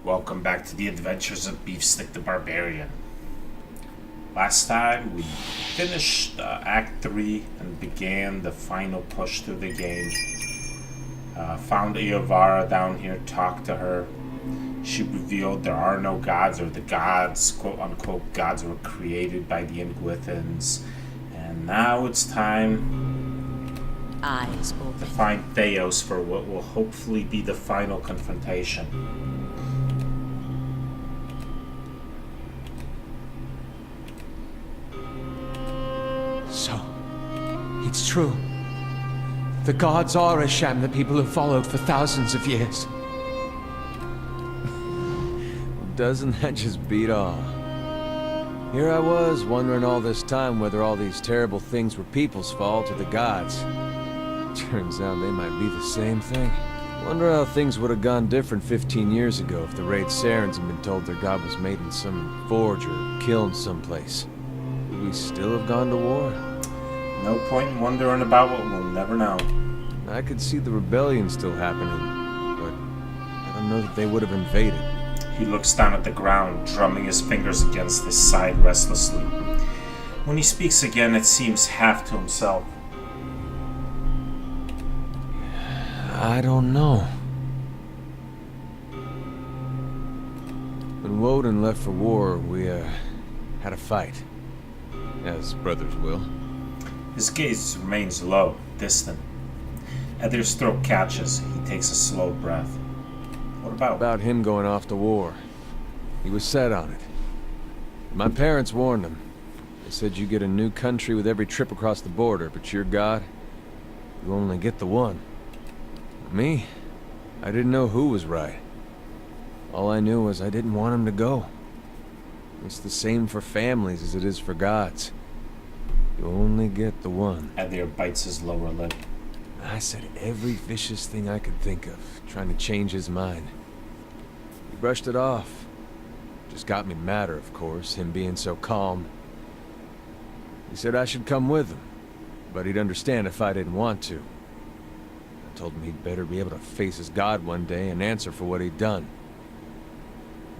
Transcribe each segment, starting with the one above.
Welcome back to the adventures of Beefstick the Barbarian. Last time we finished Act 3 and began the final push through the game. Found Eovara down here, talked to her. She revealed there are no gods, or the gods, quote unquote, gods were created by the Inguithans. And now it's time Eyes to open. find Theos for what will hopefully be the final confrontation. So, it's true. The gods are a sham that people have followed for thousands of years. Doesn't that just beat all? Here I was, wondering all this time whether all these terrible things were people's fault or the gods. Turns out they might be the same thing. Wonder how things would have gone different 15 years ago if the Raid Sarens had been told their god was made in some forge or kiln someplace. Would we still have gone to war? No point in wondering about what we'll never know. I could see the rebellion still happening, but I don't know that they would have invaded. He looks down at the ground, drumming his fingers against his side restlessly. When he speaks again, it seems half to himself. I don't know. When Woden left for war, we, had a fight. As brothers will. His gaze remains low, distant. Ether's throat catches. He takes a slow breath. What about? About him going off to war. He was set on it. My parents warned him. They said you get a new country with every trip across the border, but your god, you only get the one. Me? I didn't know who was right. All I knew was I didn't want him to go. It's the same for families as it is for gods. You only get the one. Ether bites his lower lip. I said every vicious thing I could think of, trying to change his mind. He brushed it off. Just got me madder, of course, him being so calm. He said I should come with him, but he'd understand if I didn't want to. I told him he'd better be able to face his god one day and answer for what he'd done.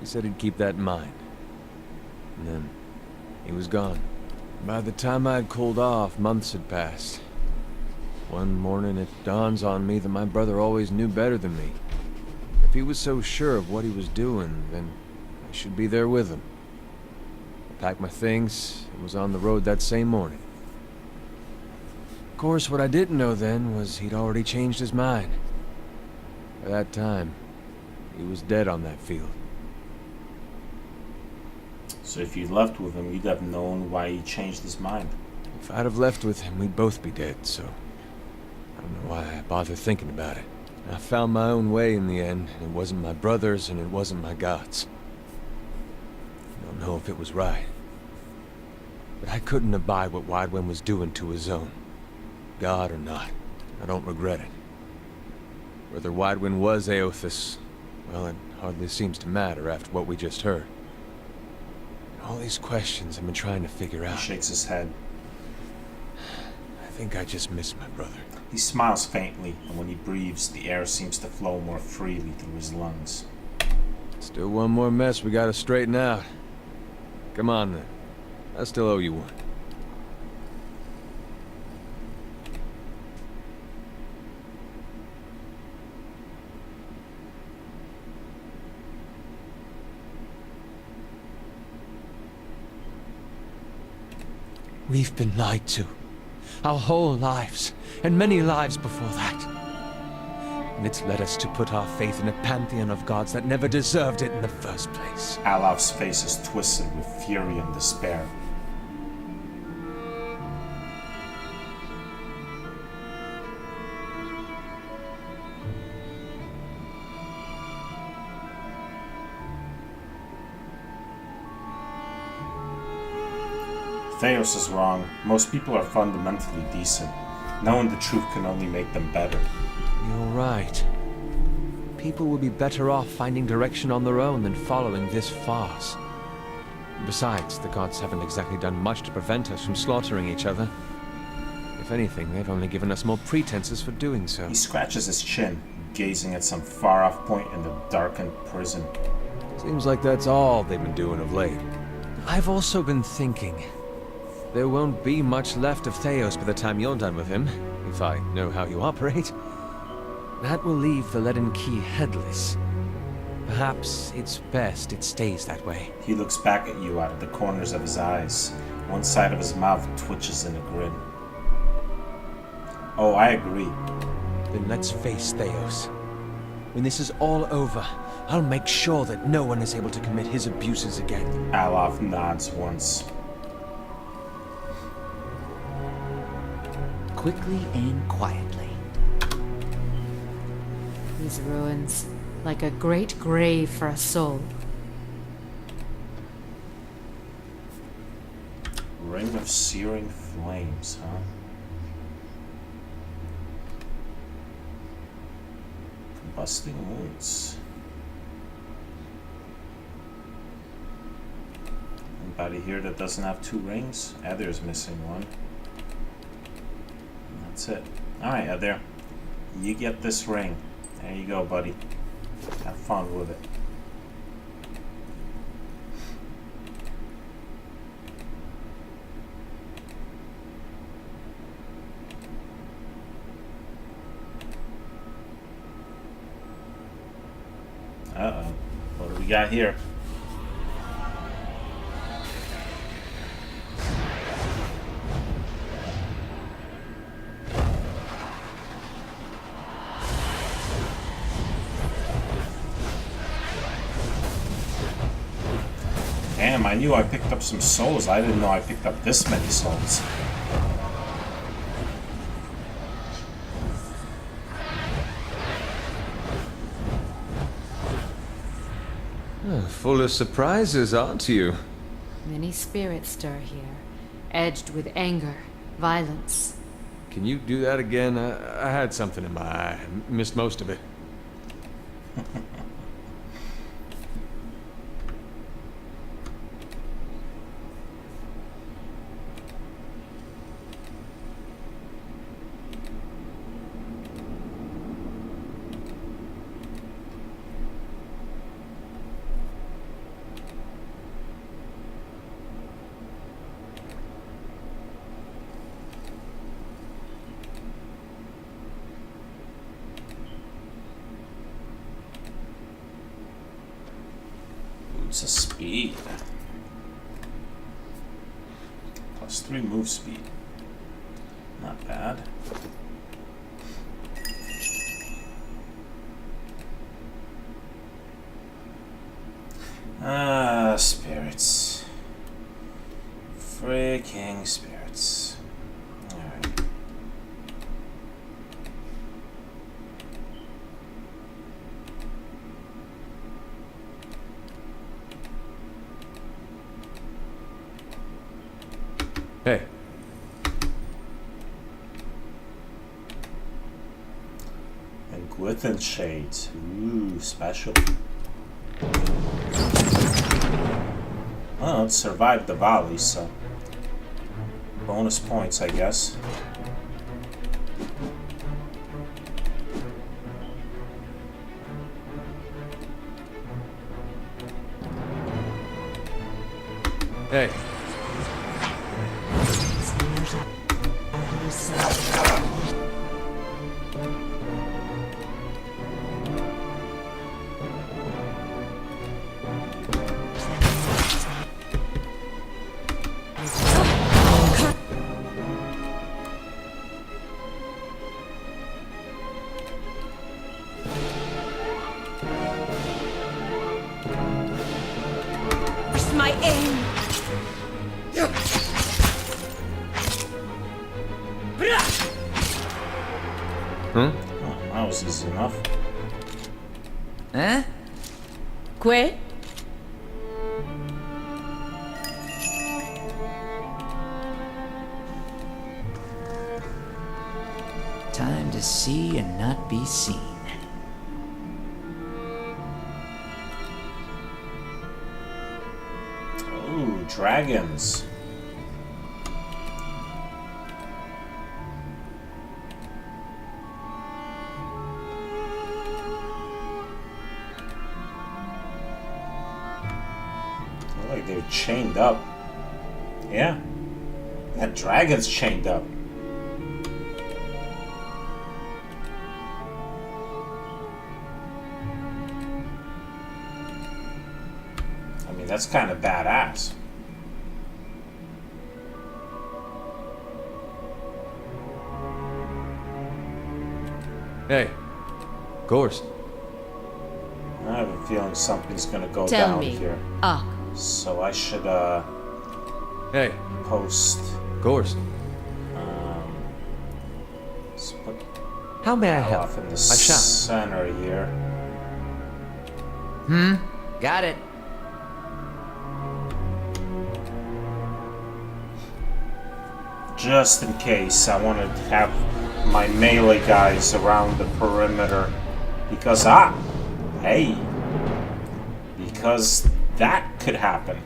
He said he'd keep that in mind. And then, he was gone. By the time I'd cooled off, months had passed. One morning it dawns on me that my brother always knew better than me. If he was so sure of what he was doing, then I should be there with him. I packed my things and was on the road that same morning. Of course, what I didn't know then was he'd already changed his mind. By that time, he was dead on that field. So if you left with him, you'd have known why he changed his mind. If I'd have left with him, we'd both be dead, so I don't know why I bother thinking about it. I found my own way in the end. It wasn't my brother's, and it wasn't my god's. I don't know if it was right. But I couldn't abide what Wydwin was doing to his own. God or not, I don't regret it. Whether Wydwin was Aothis, well, it hardly seems to matter after what we just heard. All these questions I've been trying to figure He out. shakes his head. I think I just miss my brother. He smiles faintly, and when he breathes, the air seems to flow more freely through his lungs. Still one more mess we gotta straighten out. Come on then. I still owe you one. We've been lied to. Our whole lives, and many lives before that. And it's led us to put our faith in a pantheon of gods that never deserved it in the first place. Alaf's face is twisted with fury and despair. Theos is wrong. Most people are fundamentally decent. Knowing the truth can only make them better. You're right. People would be better off finding direction on their own than following this farce. Besides, the gods haven't exactly done much to prevent us from slaughtering each other. If anything, they've only given us more pretenses for doing so. He scratches his chin, gazing at some far-off point in the darkened prison. Seems like that's all they've been doing of late. I've also been thinking. There won't be much left of Theos by the time you're done with him, if I know how you operate. That will leave the leaden key headless. Perhaps it's best it stays that way. He looks back at you out of the corners of his eyes. One side of his mouth twitches in a grin. Oh, I agree. Then let's face Theos. When this is all over, I'll make sure that no one is able to commit his abuses again. Alov nods once. Quickly and quietly. These ruins, like a great grave for a soul. Ring of searing flames, huh? Combusting wounds. Anybody here that doesn't have 2 rings? Eder's missing one. That's it. Alright, Eder. You get this ring. There you go, buddy. Have fun with it. Uh-oh. What do we got here? Damn, I knew I picked up some souls. I didn't know I picked up this many souls. Full of surprises, aren't you? Many spirits stir here, edged with anger, violence. Can you do that again? I had something in my eye. I missed most of it. Boots of speed. +3 move speed. Not bad. Ah, spirits. Freaking spirits. Alright. Hey. And Glithin Shades. Ooh, special. Well, it survived the volley, so bonus points, I guess. Hey. My aim. Huh? Oh, that was easy enough. Huh? Que? Time to see and not be seen. Ooh, dragons. like they're chained up. Yeah. That dragon's chained up. I mean, that's kind of badass. Hey, Gorst. I have a feeling something's gonna go Tell down me. here. Ah, So I should Hey, post Gorst. let's put How may I help? off in the I shall. center here. Got it. Just in case, I want to have my melee guys around the perimeter. Because, hey. Because that could happen.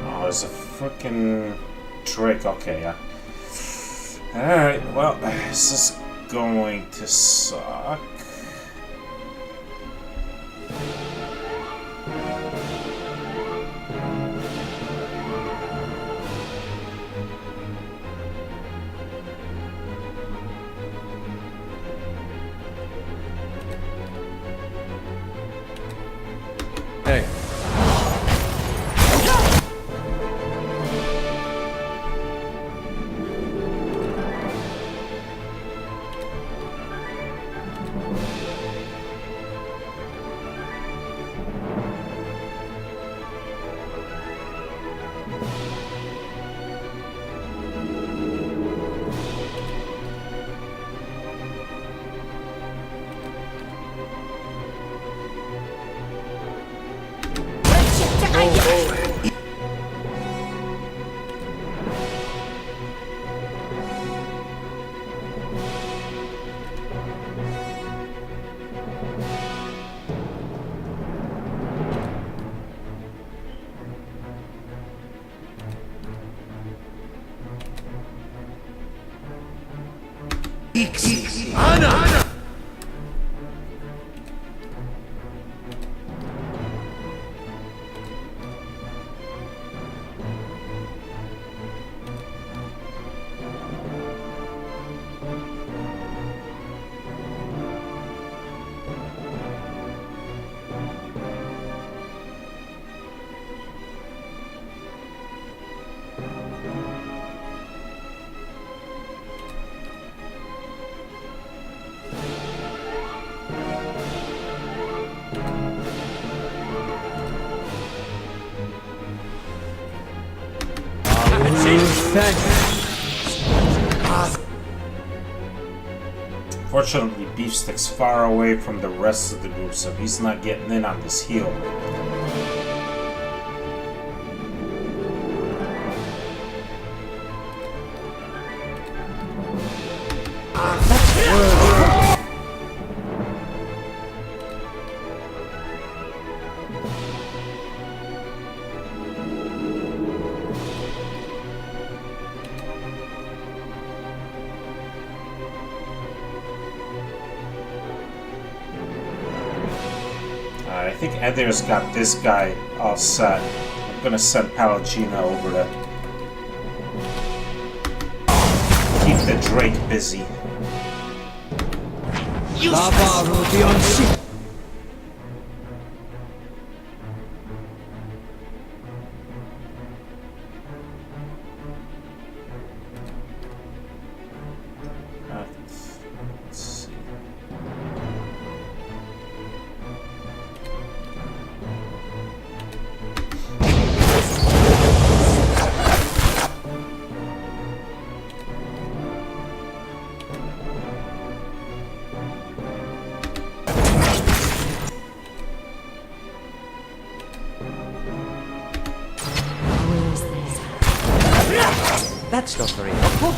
Oh, there's a freaking trick. Okay, yeah. Alright, well, this is going to suck. Hey. Fortunately, Beefstick's far away from the rest of the group, so he's not getting in on this heal. I think Eder's got this guy all set. I'm gonna send Palagina over to keep the Drake busy. Let's see. That's not very helpful.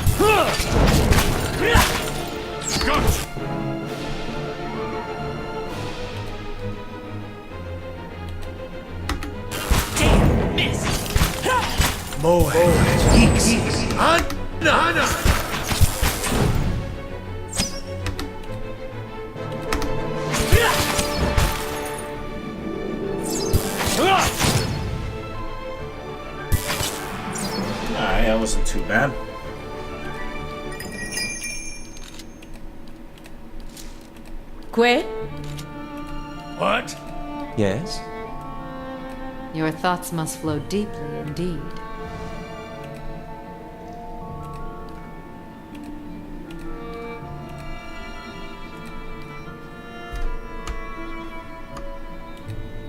Alright, that wasn't too bad. Quit? What? Yes? Your thoughts must flow deeply indeed.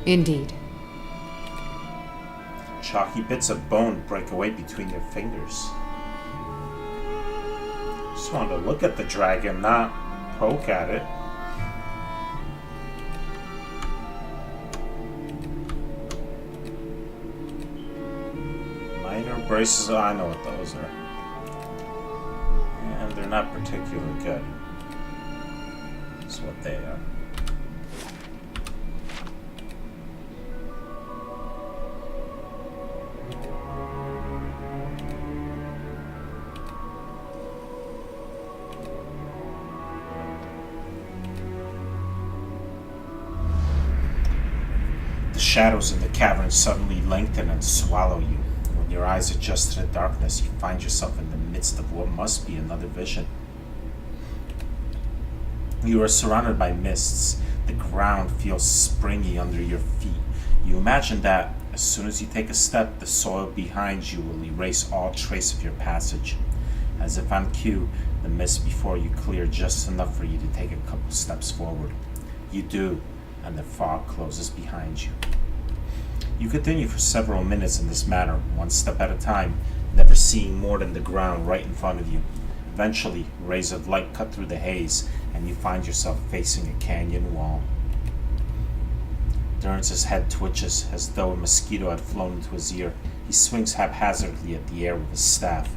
Indeed. Chalky bits of bone break away between your fingers. Just wanted to look at the dragon, not poke at it. Minor braces, oh, I know what those are. And they're not particularly good. That's what they are. The shadows in the cavern suddenly lengthen and swallow you. When your eyes adjust to the darkness, you find yourself in the midst of what must be another vision. You are surrounded by mists. The ground feels springy under your feet. You imagine that as soon as you take a step, the soil behind you will erase all trace of your passage. As if on cue, the mist before you clear just enough for you to take a couple steps forward. You do, and the fog closes behind you. You continue for several minutes in this manner, one step at a time, never seeing more than the ground right in front of you. Eventually, rays of light cut through the haze, and you find yourself facing a canyon wall. Durrance's head twitches, as though a mosquito had flown into his ear. He swings haphazardly at the air with his staff.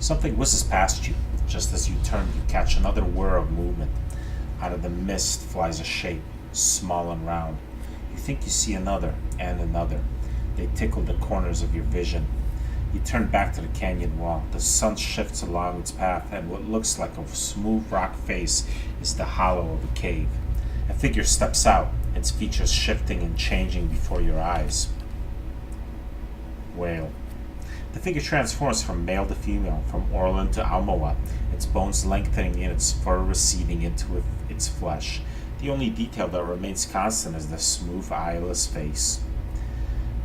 Something whizzes past you. Just as you turn, you catch another whir of movement. Out of the mist flies a shape, small and round. You think you see another, and another. They tickle the corners of your vision. You turn back to the canyon wall. The sun shifts along its path, and what looks like a smooth rock face is the hollow of a cave. A figure steps out, its features shifting and changing before your eyes. Whale. The figure transforms from male to female, from Orlin to Almoa, its bones lengthening and its fur receding into its flesh. The only detail that remains constant is the smooth, eyeless face.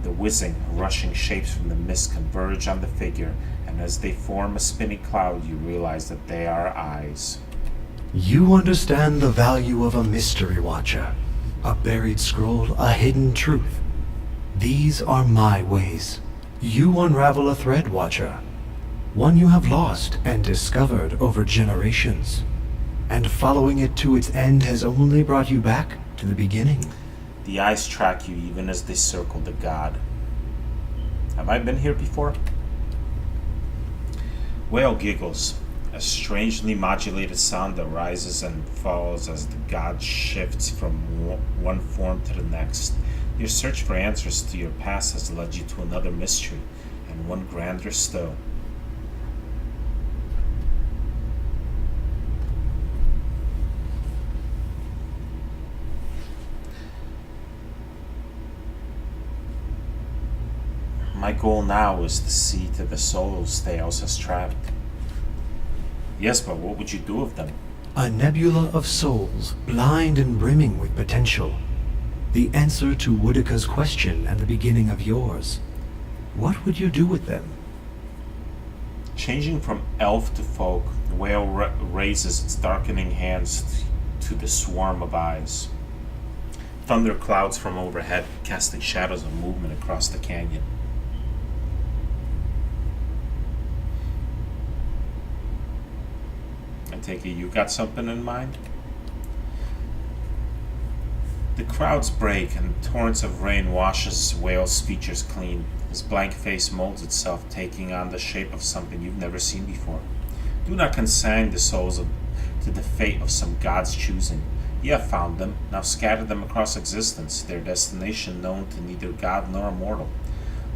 The whizzing, rushing shapes from the mist converge on the figure, and as they form a spinning cloud, you realize that they are eyes. You understand the value of a mystery watcher, a buried scroll, a hidden truth. These are my ways. You unravel a thread, watcher, one you have lost and discovered over generations. And following it to its end has only brought you back to the beginning. The eyes track you even as they circle the god. Have I been here before? Whale giggles, a strangely modulated sound that rises and falls as the god shifts from one form to the next. Your search for answers to your past has led you to another mystery, and one grander still. My goal now is to see to the souls Theos has trapped. Yes, but what would you do with them? A nebula of souls, blind and brimming with potential. The answer to Woodika's question and the beginning of yours. What would you do with them? Changing from elf to folk, the whale raises its darkening hands to the swarm of eyes. Thunder clouds from overhead, casting shadows of movement across the canyon. I take it you got something in mind? The clouds break and torrents of rain washes Whale's features clean. His blank face molds itself, taking on the shape of something you've never seen before. Do not consign the souls to the fate of some god's choosing. You have found them, now scatter them across existence, their destination known to neither god nor mortal.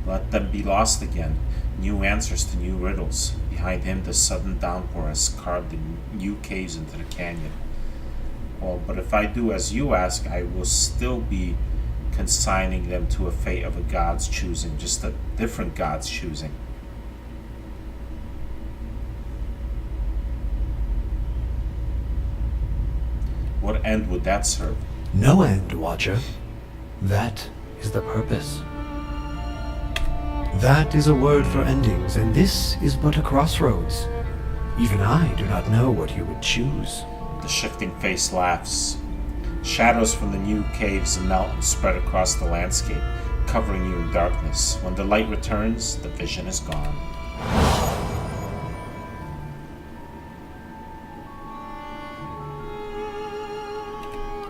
Let them be lost again, new answers to new riddles. Behind him the sudden downpour has carved the new caves into the canyon. Well, but if I do as you ask, I will still be consigning them to a fate of a god's choosing, just a different god's choosing. What end would that serve? No end, Watcher. That is the purpose. That is a word for endings, and this is but a crossroads. Even I do not know what you would choose. The shifting face laughs. Shadows from the new caves melt and spread across the landscape, covering you in darkness. When the light returns, the vision is gone.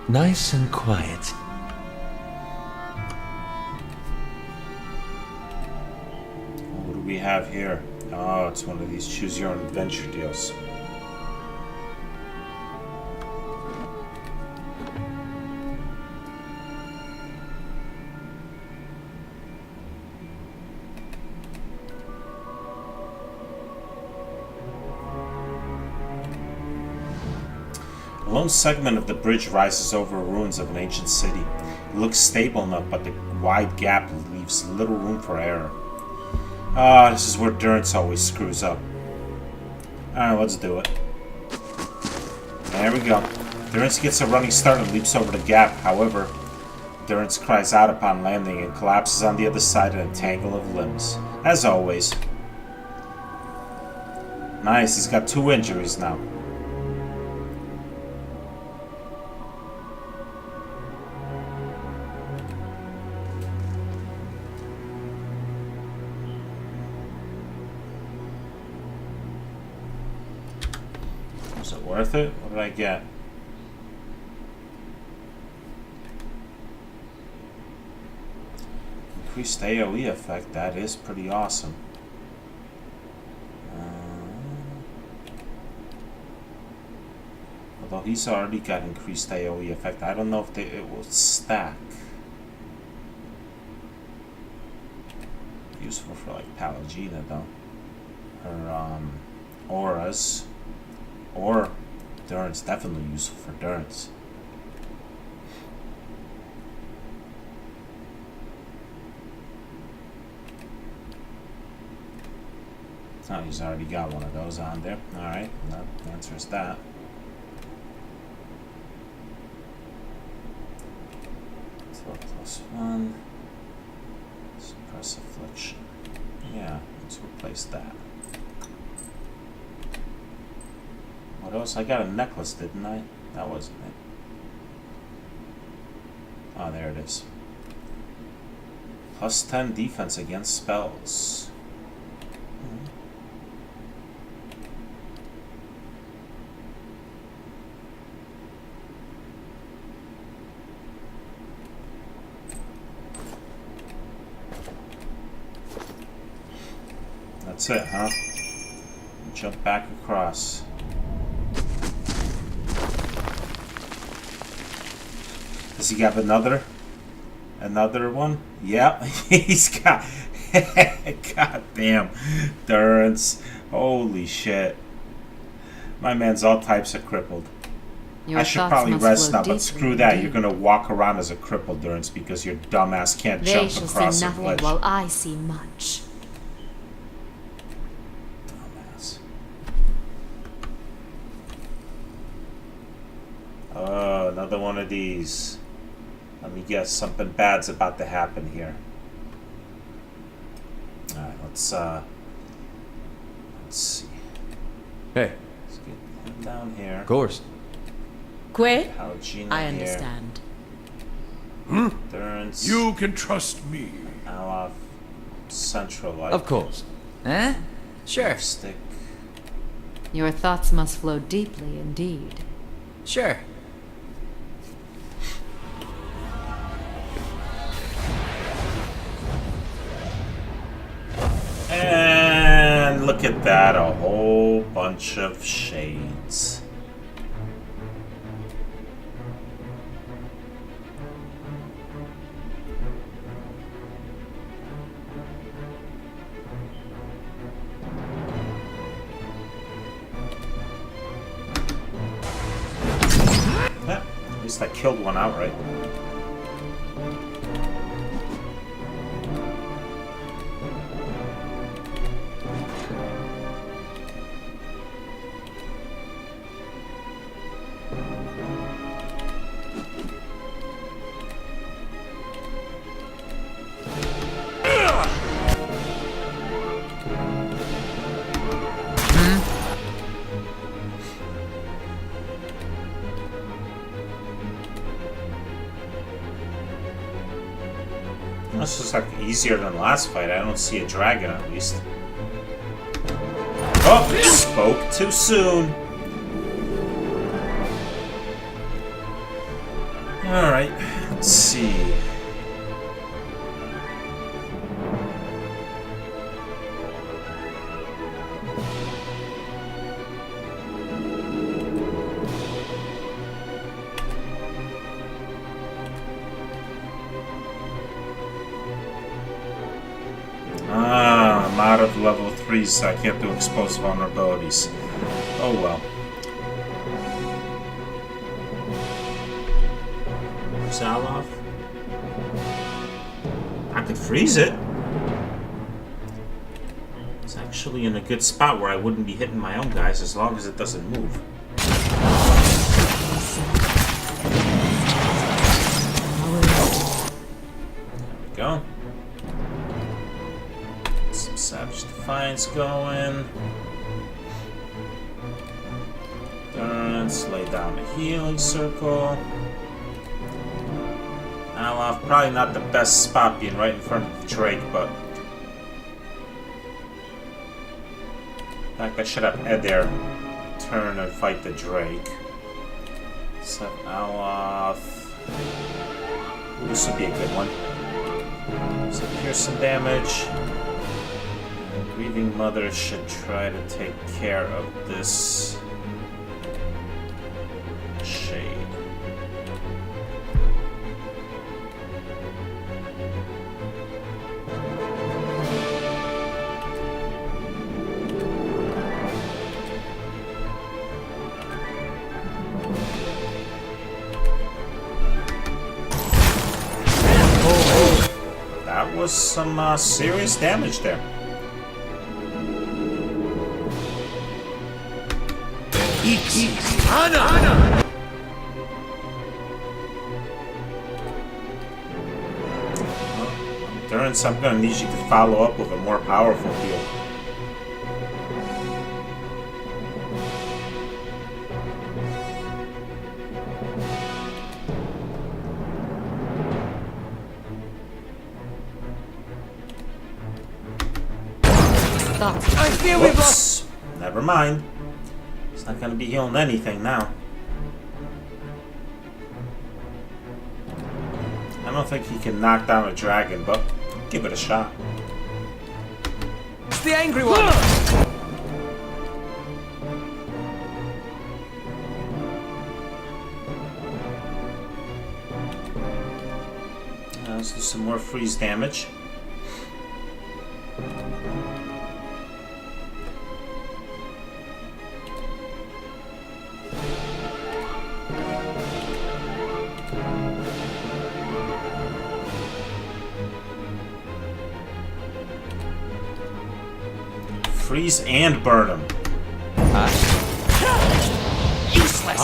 Nice and quiet. What do we have here? Oh, it's one of these choose your own adventure deals. A lone segment of the bridge rises over ruins of an ancient city. It looks stable enough, but the wide gap leaves little room for error. Ah, this is where Durance always screws up. Alright, let's do it. There we go. Durance gets a running start and leaps over the gap. However, Durance cries out upon landing and collapses on the other side in a tangle of limbs. As always. Nice, he's got 2 injuries now. Was it worth it? What did I get? Increased AoE effect. That is pretty awesome. Although he's already got increased AoE effect, I don't know if it will stack. Useful for like Pallegina though. Her auras. Or Durance, definitely useful for Durance. Oh, he's already got one of those on there. Alright, that answers that. +1. Suppress affliction. Yeah, let's replace that. What else? I got a necklace, didn't I? That wasn't it. Oh, there it is. +10 defense against spells. That's it, huh? Jump back across. Does he have another one? Yep, he's got. God damn, Durance! Holy shit! My man's all types of crippled. Your I should thoughts probably must rest flow now, but deeply screw that. indeed. You're gonna walk around as a crippled, Durance, because your dumbass can't They jump shall across see a nothing ledge. while I see much. Dumbass. Oh, another one of these. Let me guess, something bad's about to happen here. Alright, let's see. Hey, Let's get him down here. of course. Quay? Pallegina I here. understand. Durance. You can trust me. Alaf. Central Light. Of course. Eh? Sure. Stick. Your thoughts must flow deeply indeed. Sure. look at that, a whole bunch of shades. Yeah, at least I killed one outright. This is like easier than last fight. I don't see a dragon at least. Oh, spoke too soon. Alright, let's see. I'm out of level 3, so I can't do exposed vulnerabilities. Oh well. Zaloff? I could freeze it. It's actually in a good spot where I wouldn't be hitting my own guys as long as it doesn't move. There we go. Some Savage Defiance going. Endurance, lay down a healing circle. Alof, probably not the best spot being right in front of Drake, but in fact I should have Eder turn and fight the Drake. Set Alof. Ooh, this would be a good one. So here's some damage. And Grieving Mother should try to take care of this shade. That was some serious damage there. Endurance, I'm gonna need you to follow up with a more powerful heal. I feel we've lost. Never mind. It's not gonna be healing anything now. I don't think he can knock down a dragon, but give it a shot. It's the angry one! Let's do some more freeze damage. Freeze and burn him. Useless.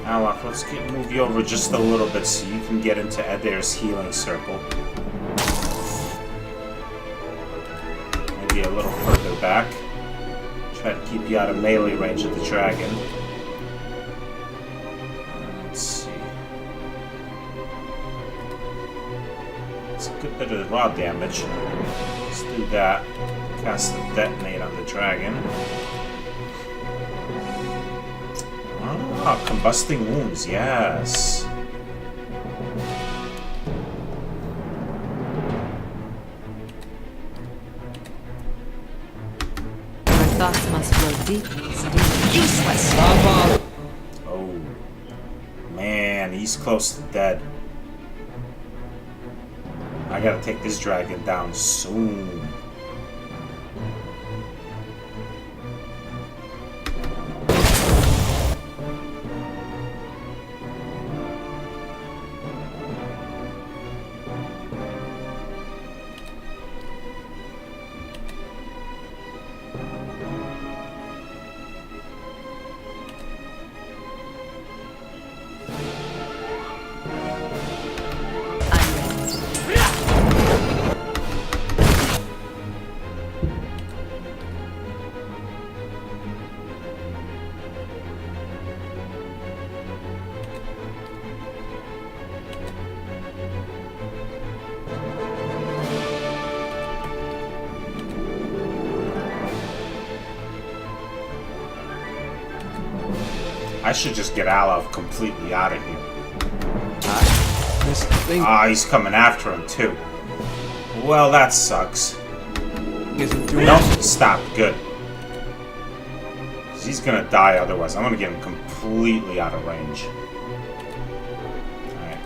Alok, let's move you over just a little bit so you can get into Eder's healing circle. Maybe a little further back. Try to keep you out of melee range of the dragon. Let's see. It's a good bit of raw damage. Let's do that. Cast the detonate on the dragon. Ah, combusting wounds, yes. Your thoughts must flow deeply. Useless! Oh. Man, he's close to dead. I gotta take this dragon down soon. I should just get Alov completely out of here. This thing Ah, he's coming after him too. Well, that sucks. isn't doing Nope, stop. Good. 'Cause he's gonna die otherwise. I'm gonna get him completely out of range. Alright.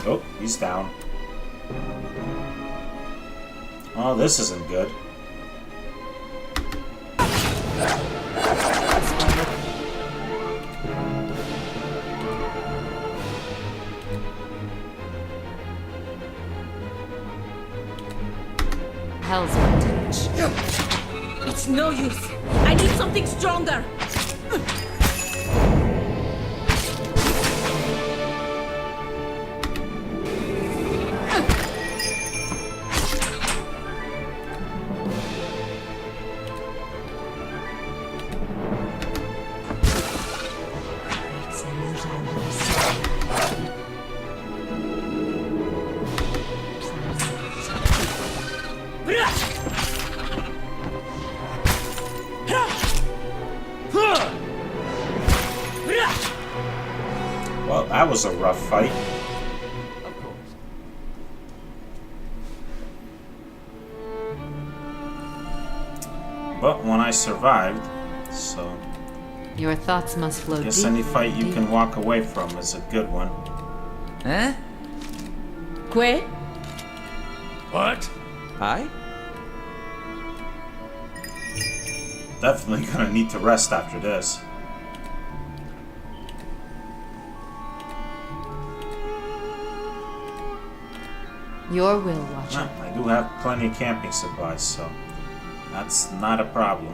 Oh, he's down. Oh, this isn't good. Hell's voltage. It's no use. I need something stronger. Well, that was a rough fight. But when I survived, so Your thoughts must flow I guess deep. any fight you can walk away from is a good one. Huh? Que? What? Aye? Definitely gonna need to rest after this. Your will, Watcher. Well, I do have plenty of camping supplies, so that's not a problem.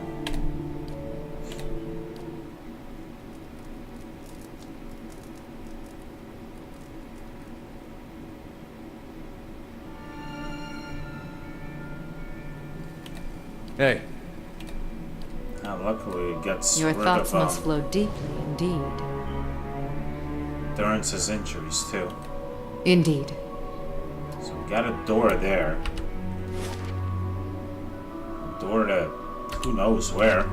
Hey, Now, luckily, it gets Your rid thoughts of must flow deeply, indeed. Durance's injuries too. Indeed. So we got a door there. Door to who knows where.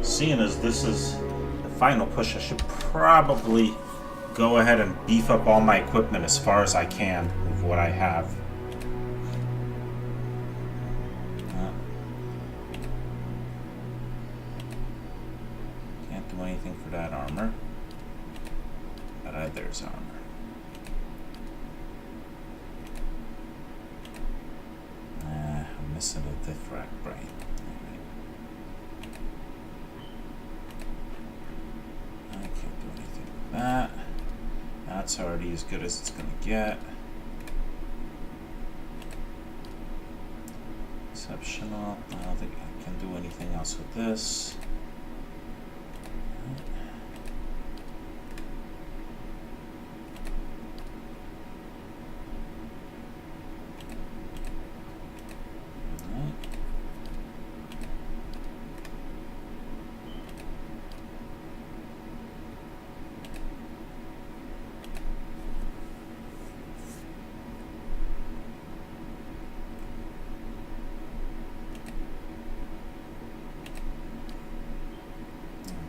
Seeing as this is the final push, I should probably go ahead and beef up all my equipment as far as I can with what I have. do anything for that armor. But there's armor. I'm missing a diffract brain. Alright. I can't do anything with that. That's already as good as it's gonna get. Exceptional. I don't think I can do anything else with this.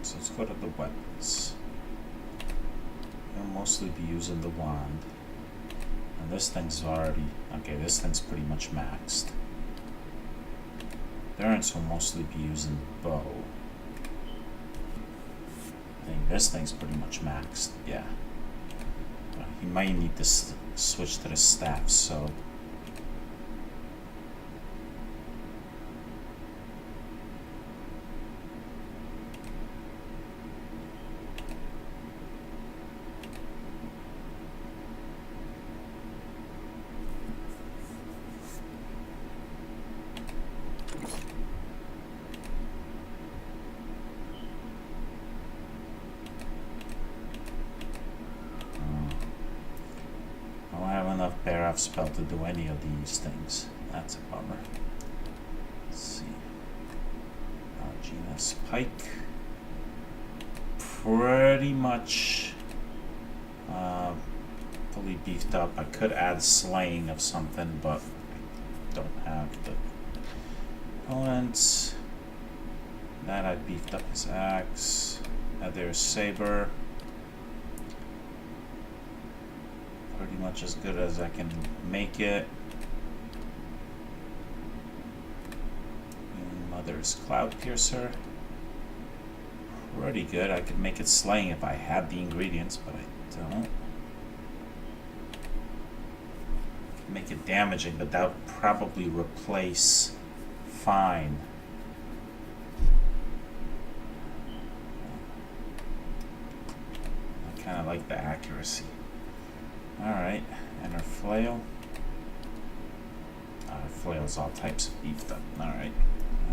So let's go to the weapons. I'll mostly be using the wand. And this thing's already... Okay, this thing's pretty much maxed. Durance will mostly be using bow. I think this thing's pretty much maxed, yeah. He might need to switch to the staff, so... spell to do any of these things. That's a bummer. Let's see. Genus Pike. Pretty much fully beefed up. I could add slaying of something, but I don't have the opponents. That I beefed up his axe. There's Saber. Pretty much as good as I can make it. And Mother's Cloud Piercer. Pretty good. I could make it slaying if I had the ingredients, but I don't. Make it damaging, but that would probably replace Fine. I kind of like the accuracy. Alright, and her flail. Her flail's all types of beefed up. Alright,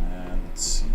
and let's see.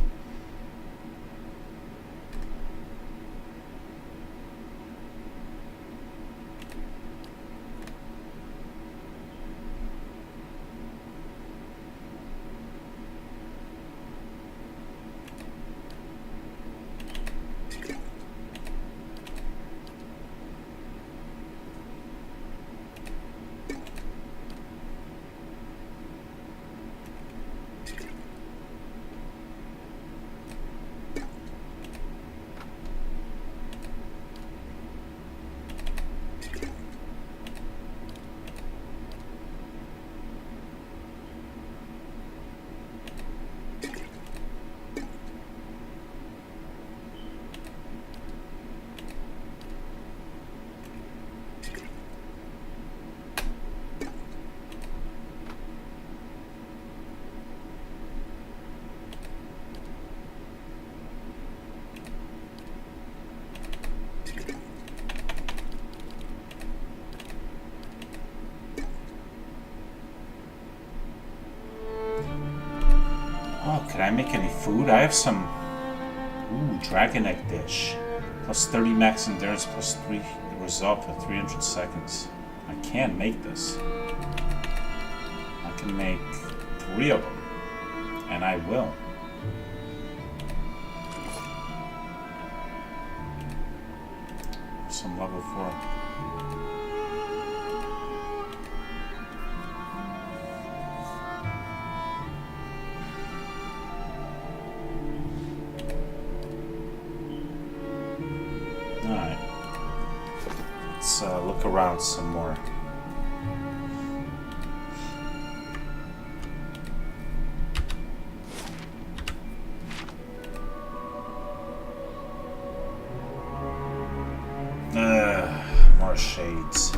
Oh, can I make any food? I have some... Ooh, dragon egg dish. Plus 30 max endurance, plus 3 result for 300 seconds. I can make this. I can make 3 of them. And I will. Some level 4. Look around some more. more shades.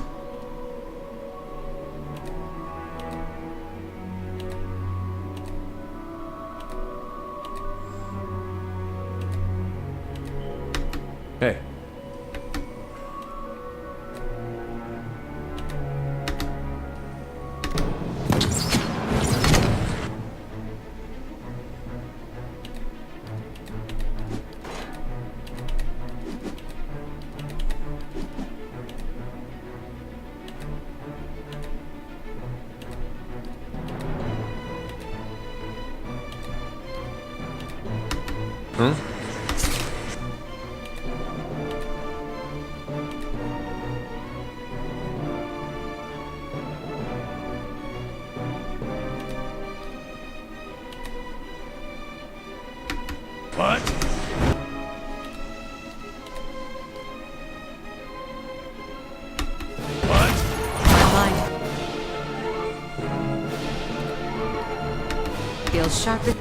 Hey. Huh? What? What? Mine. Feels sharper.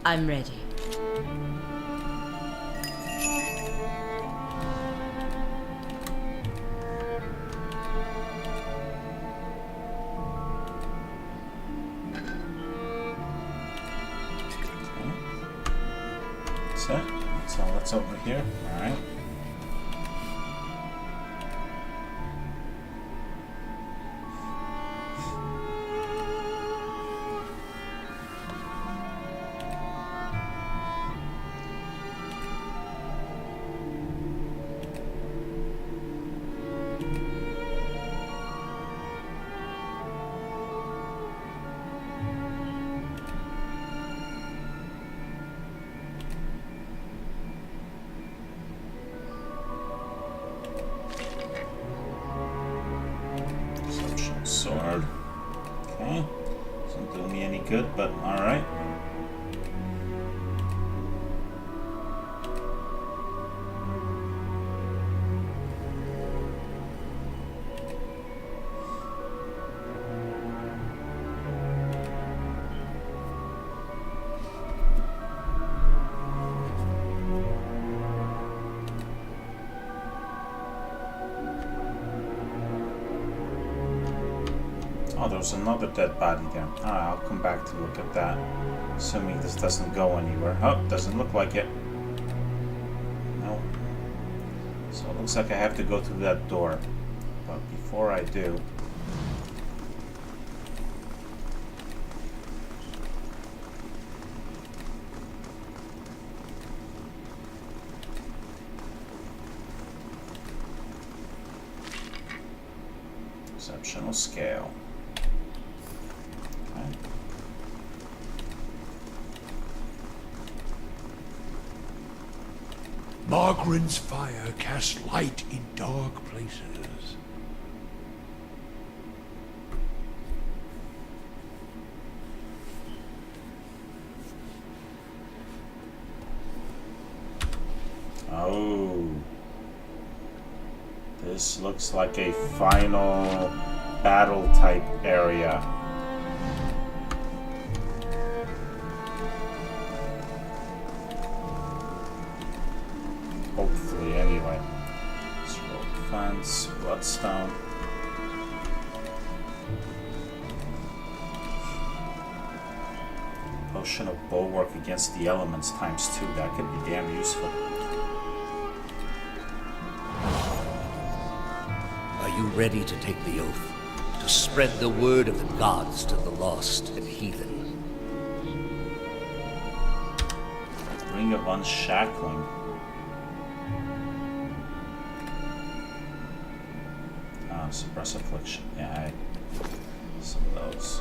I'm ready. So that's over here. All right. Sword. Okay. Doesn't do me any good, but alright. Oh, there's another dead body there. Alright, I'll come back to look at that. Assuming this doesn't go anywhere. Oh, doesn't look like it. No. So it looks like I have to go through that door. But before I do... Exceptional scale. Margaren's fire casts light in dark places. Oh. This looks like a final battle type area. Hopefully, anyway. Scroll defense, bloodstone. Potion of bulwark against the elements ×2. That could be damn useful. Are you ready to take the oath? To spread the word of the gods to the lost and heathen? Ring of Unshackling. Suppress Affliction. Yeah, some of those.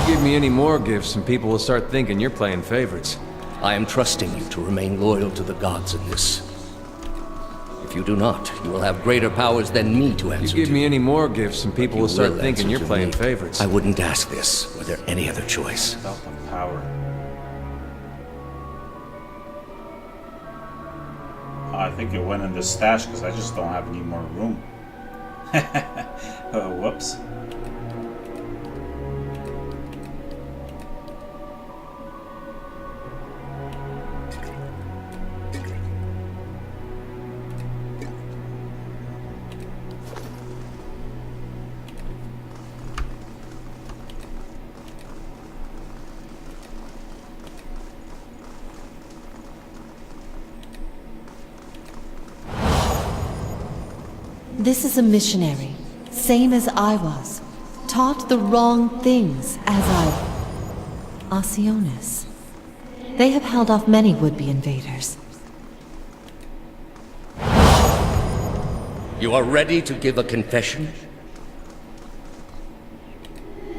You give me any more gifts and people will start thinking you're playing favorites. I am trusting you to remain loyal to the gods in this. If you do not, you will have greater powers than me to answer You give to. me any more gifts and people You will start will thinking answer you're to playing me. favorites. I wouldn't ask this were there any other choice. Belt of Power. Oh, I think it went in the stash because I just don't have any more room. Oh, whoops. This is a missionary, same as I was. Taught the wrong things as Osionis. They have held off many would-be invaders. You are ready to give a confession?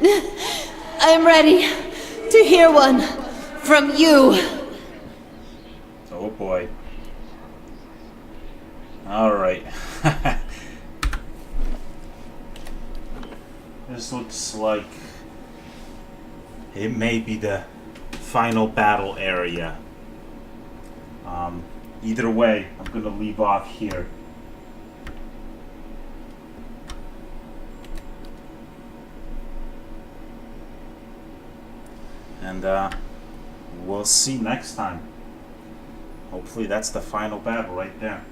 I am ready to hear one from you. Oh boy. Alright. This looks like it may be the final battle area. Either way, I'm gonna leave off here. And we'll see next time. Hopefully that's the final battle right there.